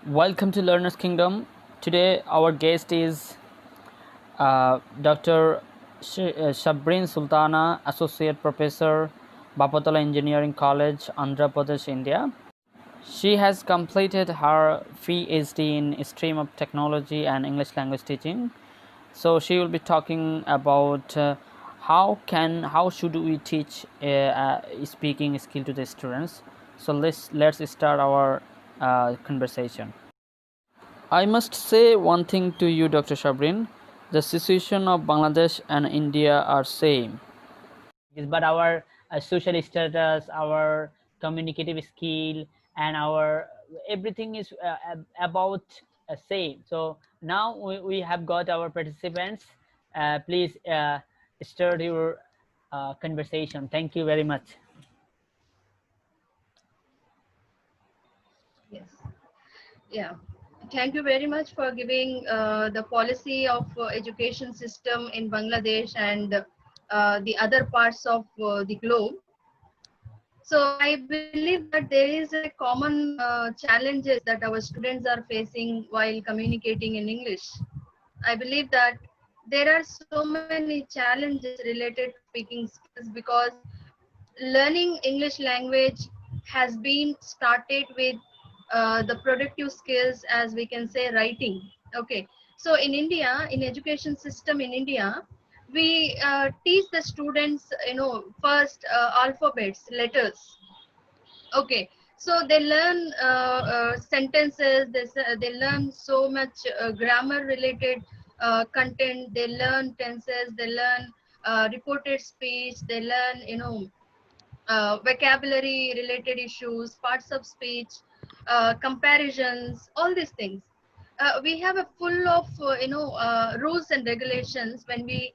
Welcome to Learner's Kingdom. Today, our guest is Dr. Shabreen Sultana, Associate Professor, Bapatala Engineering College, Andhra Pradesh, India. She has completed her PhD in stream of technology and English language teaching. So she will be talking about how should we teach speaking skill to the students. So let's start our conversation. I must say one thing to you, Dr. Shabrin. The situation of Bangladesh and India are same. But our social status, our communicative skill, and our everything is about same. So now we have got our participants. Please start your conversation. Thank you very much. Yes. Yeah. Thank you very much for giving the policy of education system in Bangladesh and the other parts of the globe. So I believe that there is a common challenges that our students are facing while communicating in English. I believe that there are so many challenges related to speaking skills because learning English language has been started with the productive skills, as we can say writing. Okay, so in India, in education system in India, we teach the students, first alphabets, letters. Okay, so they learn sentences, they learn so much grammar related content, they learn tenses, they learn reported speech, they learn, vocabulary related issues, parts of speech, comparisons, all these things. We have a full of rules and regulations when we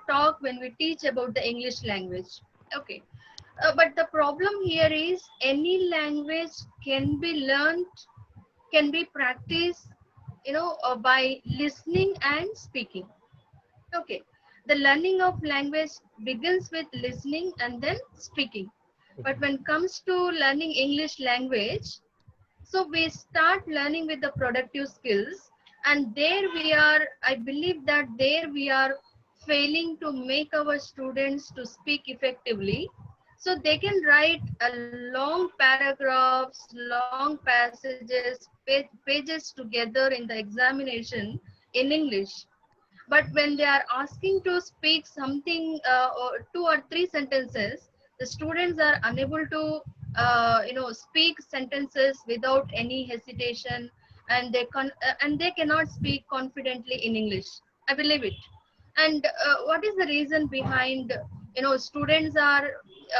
talk, when we teach about the English language. Okay, but the problem here is any language can be learned, can be practiced, by listening and speaking. Okay. The learning of language begins with listening and then speaking. But when it comes to learning English language, so we start learning with the productive skills, and there we are, I believe that there we are failing to make our students to speak effectively. So they can write a long paragraphs, long passages, pages together in the examination in English, but when they are asking to speak something or two or three sentences, the students are unable to speak sentences without any hesitation, and and they cannot speak confidently in English. I believe it. And what is the reason behind, students are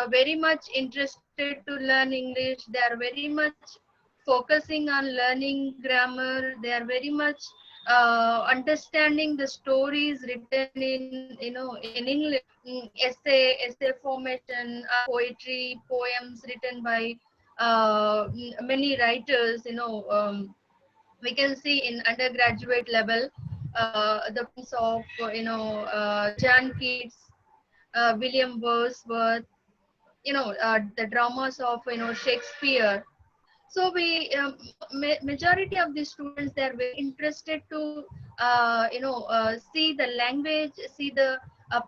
very much interested to learn English, they are very much focusing on learning grammar, they are very much understanding the stories written in English, essay formation, poetry, poems written by many writers. We can see in undergraduate level the poems of John Keats, William Wordsworth, the dramas of Shakespeare. So we majority of the students, they are very interested to see the language, see the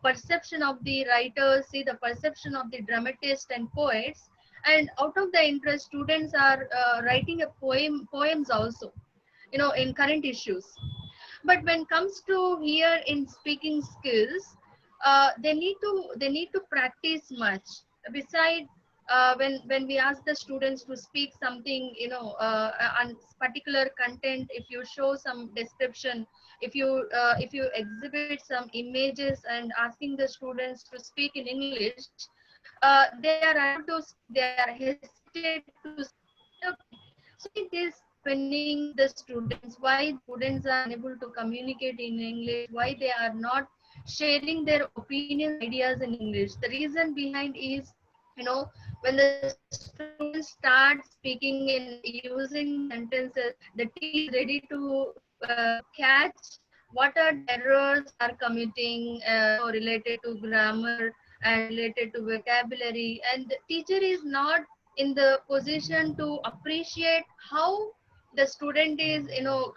perception of the writers, see the perception of the dramatists and poets, and out of the interest, students are writing a poems also, in current issues. But when comes to here in speaking skills, they need to practice much. Beside, when we ask the students to speak something, on particular content, if you show some description, if you exhibit some images and asking the students to speak in English, they are unable to speak, they are hesitate to speak. Okay. So it is happening with the students, why the students are unable to communicate in English, why they are not sharing their opinions and ideas in English. The reason behind is, when the students start speaking in using the sentences, the teacher is ready to catch what are the errors they are committing, related to grammar and related to vocabulary, and the teacher is not in the position to appreciate how the student is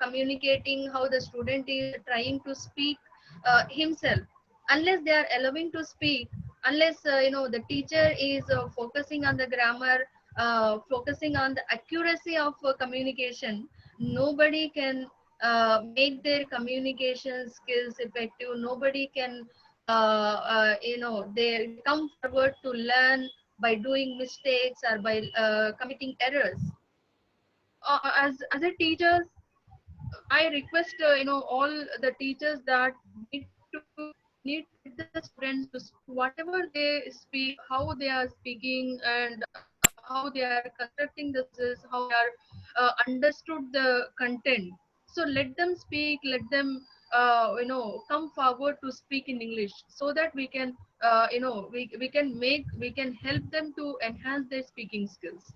communicating, how the student is trying to speak himself. Unless they are allowing to speak, unless the teacher is focusing on the grammar, focusing on the accuracy of communication, nobody can make their communication skills effective. Nobody can they come forward to learn by doing mistakes or by committing errors. As a teachers, I request all the teachers that need to let the students to speak whatever they speak, how they are speaking, and how they are constructing the sentences, how they are understood the content. So let them speak, let them come forward to speak in English, so that we can we can help them to enhance their speaking skills.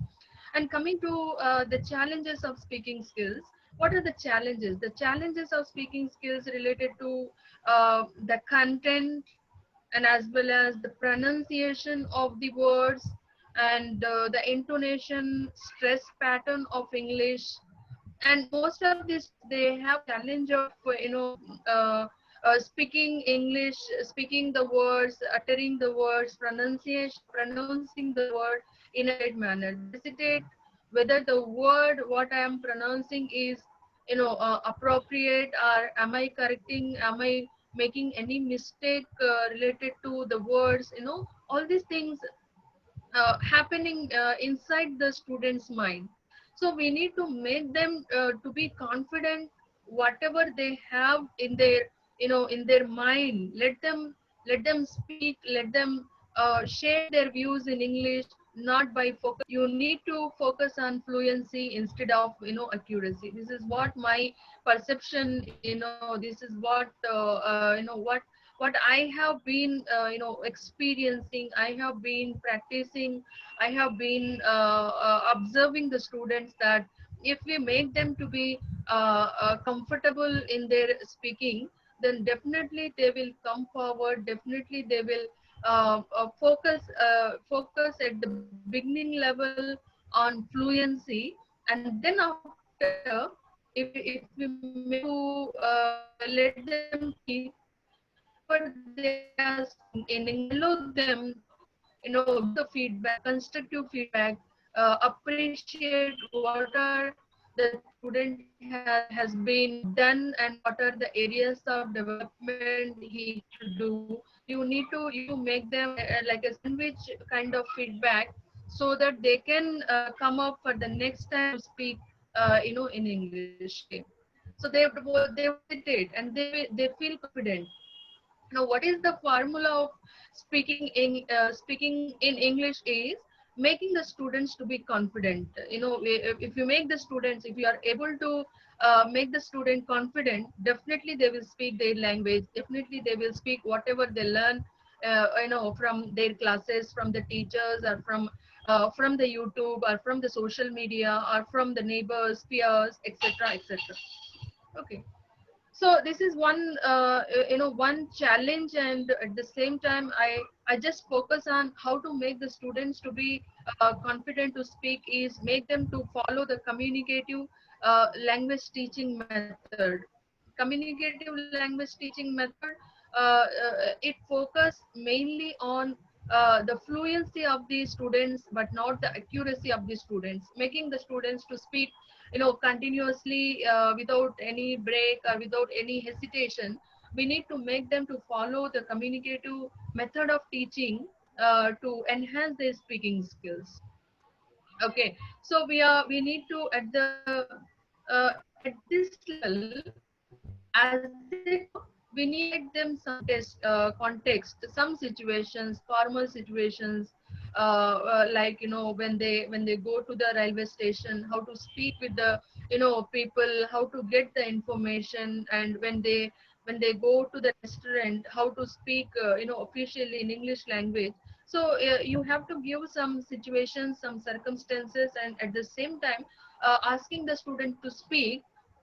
And coming to the challenges of speaking skills, what are the challenges? The challenges of speaking skills related to the content, and as well as the pronunciation of the words, and the intonation, stress pattern of English. And most of these they have challenge of speaking English, speaking the words, uttering the words, pronouncing the word in a right manner. They hesitate whether the word what I am pronouncing is appropriate, or am I correcting, am I making any mistake related to the words. All these things happening inside the student's mind. So we need to make them to be confident whatever they have in their in their mind. Let them speak, let them share their views in English, not by focus. You need to focus on fluency instead of accuracy. This is what my perception. This is what what I have been experiencing, I have been practicing, I have been observing the students, that if we make them to be comfortable in their speaking, then definitely they will come forward. Definitely they will focus at the beginning level on fluency, and then after, if we make to let them speak whatever they are saying in English, allow them to give the feedback, constructive feedback, appreciate what are the student has been done, and what are the areas of development he should do. You need to make them like a sandwich kind of feedback, so that they can come up for the next time to speak in English. Okay. So they would hesitate, and they feel confident. Now, what is the formula of speaking in English is making the students to be confident. If you make the students, if you are able to make the student confident, definitely they will speak their language. Definitely they will speak whatever they learn from their classes, from the teachers, or from the YouTube, or from the social media, or from the neighbors, peers, etc., etc. Okay. So this is one challenge, and at the same time I just focus on how to make the students to be confident to speak, is make them to follow the communicative language teaching method. Communicative language teaching method, it focus mainly on the fluency of the students, but not the accuracy of the students, making the students to speak continuously, without any break or without any hesitation. We need to make them to follow the communicative method of teaching to enhance their speaking skills. Okay. So we need to at the at this level, as they grow, we need to provide them some context, some situations, formal situations, like when they go to the railway station, how to speak with the people, how to get the information, and when they go to the restaurant, how to speak officially in English language. So you have to give some situations, some circumstances, and at the same time asking the student to speak.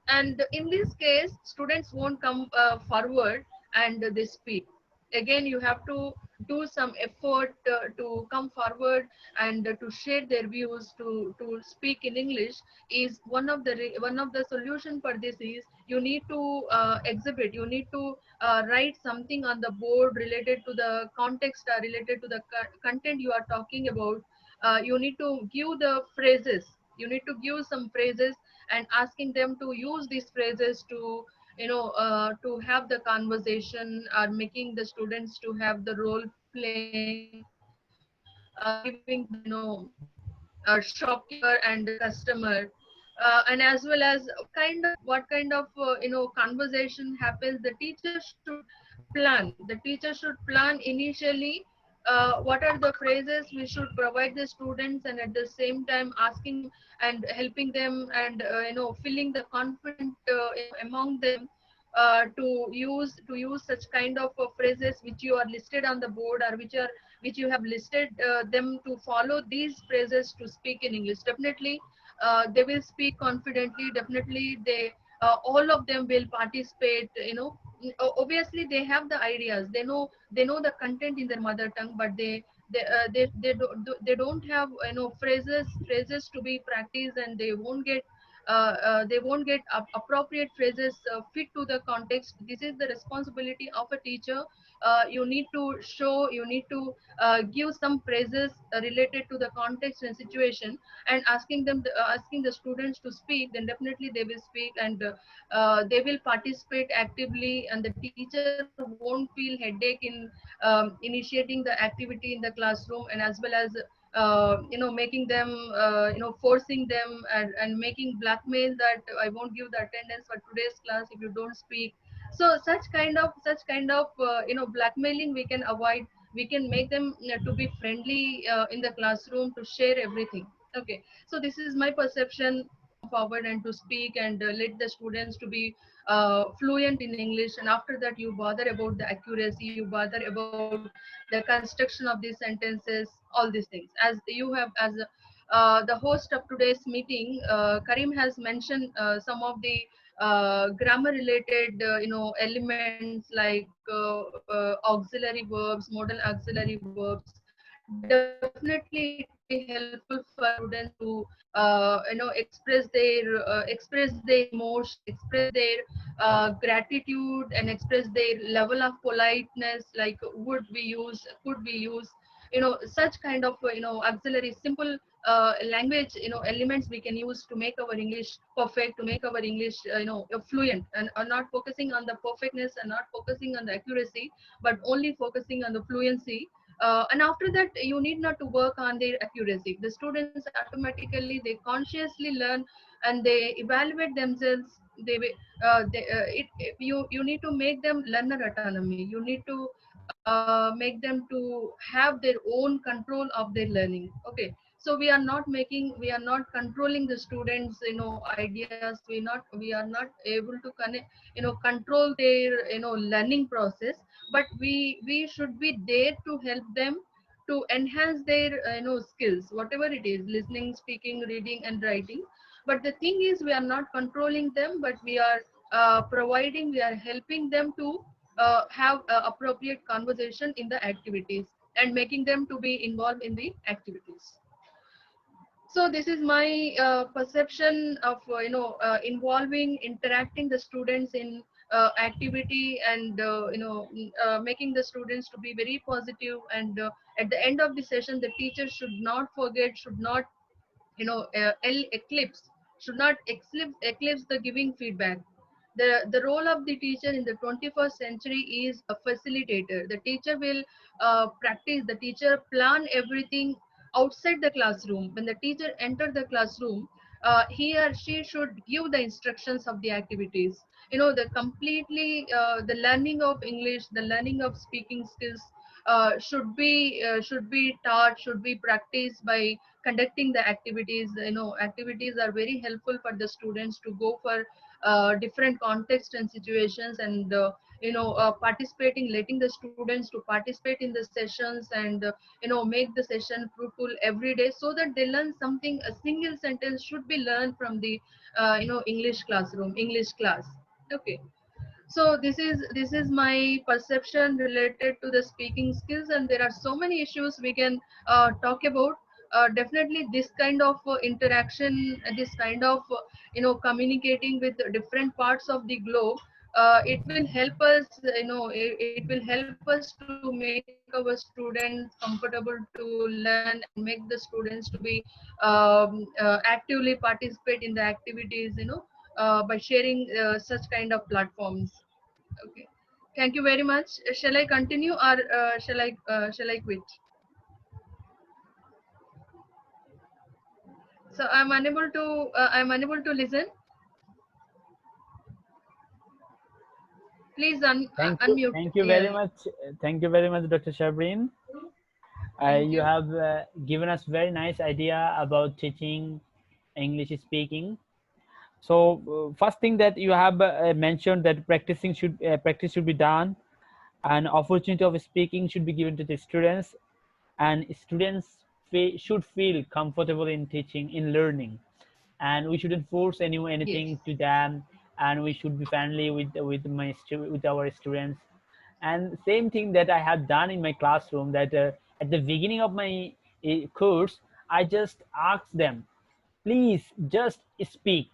And in this case, students won't come forward and they speak. Again, you have to do some effort to come forward and to share their views, to speak in English, is one of the solution for this is you need to exhibit, you need to write something on the board related to the context, related to the content you are talking about. You need to give the phrases, you need to give some phrases and asking them to use these phrases to to have the conversation, or making the students to have the role playing, giving the shopkeeper and the customer, and as well as what kind of conversation happens. The teacher should plan, the teacher should plan initially what are the phrases we should provide the students, and at the same time asking and helping them, and filling the confident among them to use such kind of phrases which you are listed on the board, or which you have listed them to follow these phrases to speak in English. Definitely they will speak confidently, definitely they all of them will participate. Obviously they have the ideas, they know the content in their mother tongue, but they don't have phrases to be practiced, and they won't get appropriate phrases fit to the context. This is the responsibility of a teacher. You need to show, you need to give some phrases related to the context and situation, and asking the students to speak. Then definitely they will speak, and they will participate actively, and the teacher won't feel headache in initiating the activity in the classroom, and as well as making them forcing them, and making blackmail that I won't give the attendance for today's class if you don't speak. So such kind of blackmailing we can avoid. We can make them to be friendly in the classroom, to share everything. Okay, so this is my perception, to come forward and to speak, and let the students to be fluent in English, and after that you bother about the accuracy, you bother about the construction of these sentences, all these things. As you have, as the host of today's meeting, Karim has mentioned some of the grammar related elements like auxiliary verbs, modal auxiliary verbs. Definitely it will be helpful for students to express their emotion, express their gratitude, and express their level of politeness, like would we use, could we use, such kind of auxiliary simple language elements we can use to make our English perfect, to make our English fluent, and are not focusing on the perfectness and not focusing on the accuracy, but only focusing on the fluency. And after that you need not to work on their accuracy. The students automatically, they consciously learn, and they evaluate themselves. You need to make them learner autonomy. You need to make them to have their own control of their learning. Okay, so we are not controlling the students ideas. We are not able to control their learning process, but we should be there to help them to enhance their skills, whatever it is, listening, speaking, reading, and writing. But the thing is, we are not controlling them, but we are helping them to have appropriate conversation in the activities, and making them to be involved in the activities. So this is my perception of involving, interacting the students in activity, and making the students to be very positive. And at the end of the session, the teacher should not forget, should not eclipse, should not eclipse the giving feedback. The role of the teacher in the 21st century is a facilitator. The teacher will practice, the teacher plan everything outside the classroom. When the teacher enter the classroom, he or she should give the instructions of the activities. The completely the learning of English, the learning of speaking skills should be taught, should be practiced by conducting the activities. Activities are very helpful for the students to go for different contexts and situations, and participating, letting the students to participate in the sessions, and make the session fruitful every day, so that they learn something. A single sentence should be learned from the English classroom, English class. Okay, So this is my perception related to the speaking skills, and there are so many issues we can talk about. Definitely this kind of interaction, this kind of communicating with different parts of the globe, it will help us, it will help us to make our students comfortable to learn and make the students to be actively participate in the activities, by sharing such kind of platforms. Okay. Thank you very much. Shall I continue, or shall I quit? So I'm unable to listen. Please unmute. Thank you very Yeah. much. Thank you very much, Dr. Shabrin. Thank You you. have given us very nice idea about teaching English speaking. So first thing that you have mentioned that practice should be done, and opportunity of speaking should be given to the students, and students should feel comfortable in teaching, in learning, and we shouldn't force Yes. anything to them, and we should be friendly with our students. And same thing that I have done in my classroom, that at the beginning of my course, I just asked them, please just speak,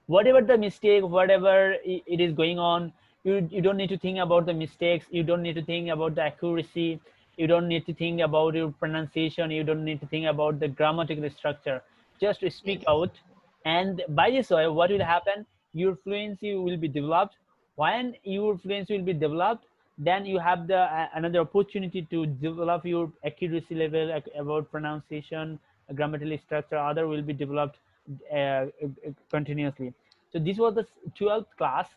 whatever the mistake, whatever it is going on. You don't need to think about the mistakes, you don't need to think about the accuracy, you don't need to think about your pronunciation, you don't need to think about the grammatical structure. Just speak Yes. out, and by this way what will happen, your fluency will be developed. When your fluency will be developed, then you have the another opportunity to develop your accuracy level, about pronunciation, grammatical structure, other will be developed continuously. So this was the 12th class,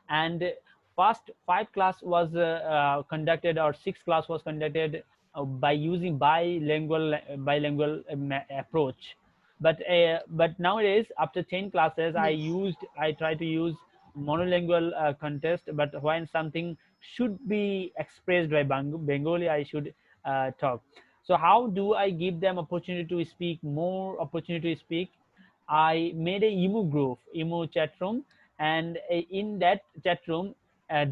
and first 5 class was conducted, or 6 class was conducted by using bilingual approach. But nowadays, after 10 classes, Yes. I try to use monolingual contest. But when something should be expressed by Bengali, I should talk. So how do I give them opportunity to speak, more opportunity to speak? I made a emu chat room, and in that chat room,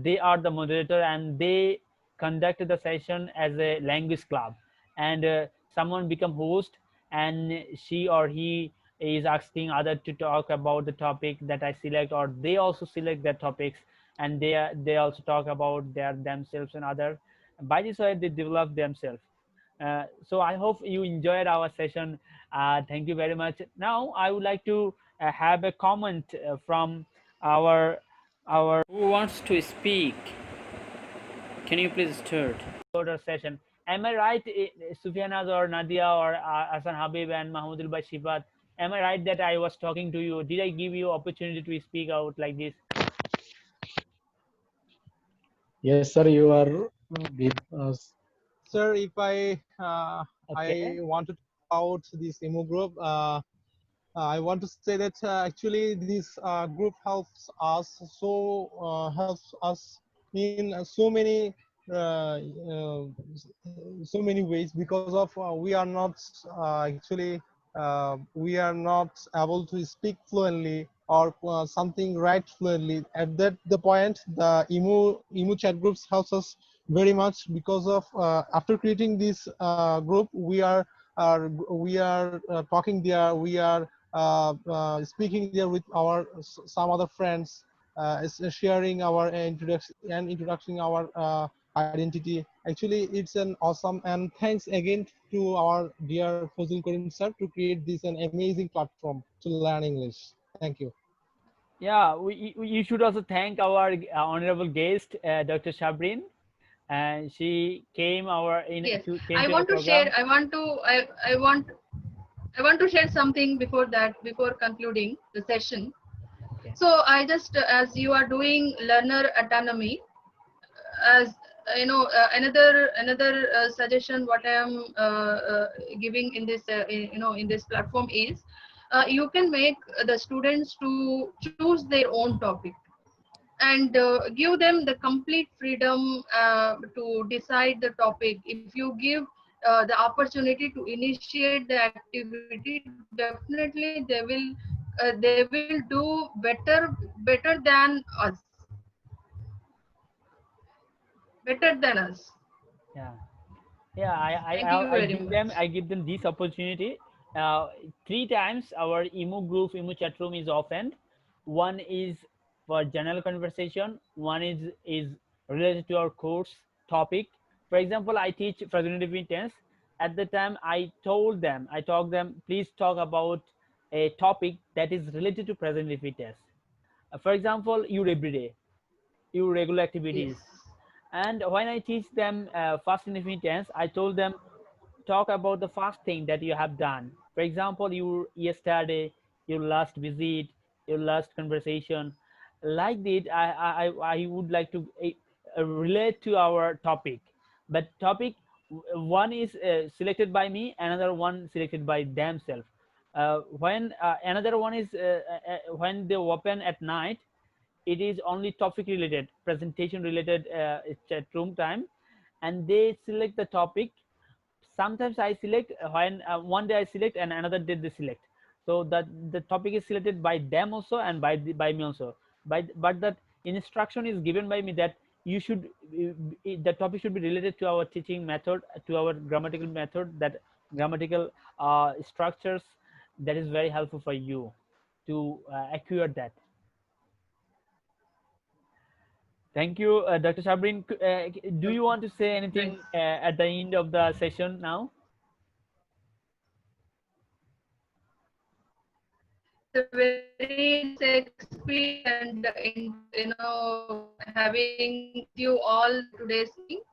they are the moderator, and they conduct the session as a language club, and someone become host, and she or he is asking other to talk about the topic that I select, or they also select their topics, and they also talk about themselves and other. By this way, they develop themselves. So I hope you enjoyed our session. Thank you very much. Now I would like to have a comment from our who wants to speak. Can you please start? Shorter session. Am I right, Sufyanaz or Nadia or Hasan Habib and Mahmoudul by Shibat? Am I right that I was talking to you? Did I give you opportunity to speak out like this? Yes, sir, you are give us. Sir, if I Okay. want to talk about this emo group, I want to say that actually this group helps us in uh, so many ways, because of we are not actually we are not able to speak fluently, or something right fluently. At that the point, the emu chat groups helps us very much, because of after creating this group, we are talking there, we are speaking there with our some other friends, sharing our introduction and introducing our identity. Actually, it's an awesome, and thanks again to our dear Fazil Karim sir to create this an amazing platform to learn English. Thank you. Yeah, you should also thank our honorable guest, Dr. Shabrin, and she came Yes. came I to our want to share. program. I want to share something before that, before concluding the session. Okay. So I just, as you are doing learner autonomy, as another suggestion what I am giving in this in this platform is, you can make the students to choose their own topic, and give them the complete freedom to decide the topic. If you give the opportunity to initiate the activity, definitely they will do better than us. better than us. Yeah. Yeah, Thank you very much. I give them this opportunity. 3 times our emo chat room is opened. One is for general conversation. One is related to our course topic. For example, I teach present tense. At the time, I talked them, please talk about a topic that is related to present tense. For example, your everyday, your regular Yes. activities. And when I teach them fast indefinite tense, I told them talk about the first thing that you have done. For example, your yesterday, your last visit, your last conversation. Like that, I would like to relate to our topic. But topic one is selected by me, another one selected by themselves. When another one is when they open at night, it is only topic related, presentation related chat room time, and they select the topic. Sometimes I select when one day I select and another day they select, so that the topic is selected by them also and by me also. But that instruction is given by me that you should the topic should be related to our teaching method, to our grammatical method, that grammatical structures, that is very helpful for you to acquire that. Thank you, Dr. Sabrin. Do you want to say Nice. anything at the end of the session now? It's a very nice experience and having you all today's meeting.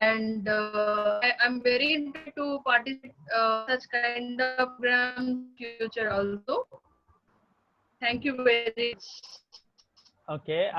And I'm very interested to participate such kind of programs in future also. Thank you very much. Okay.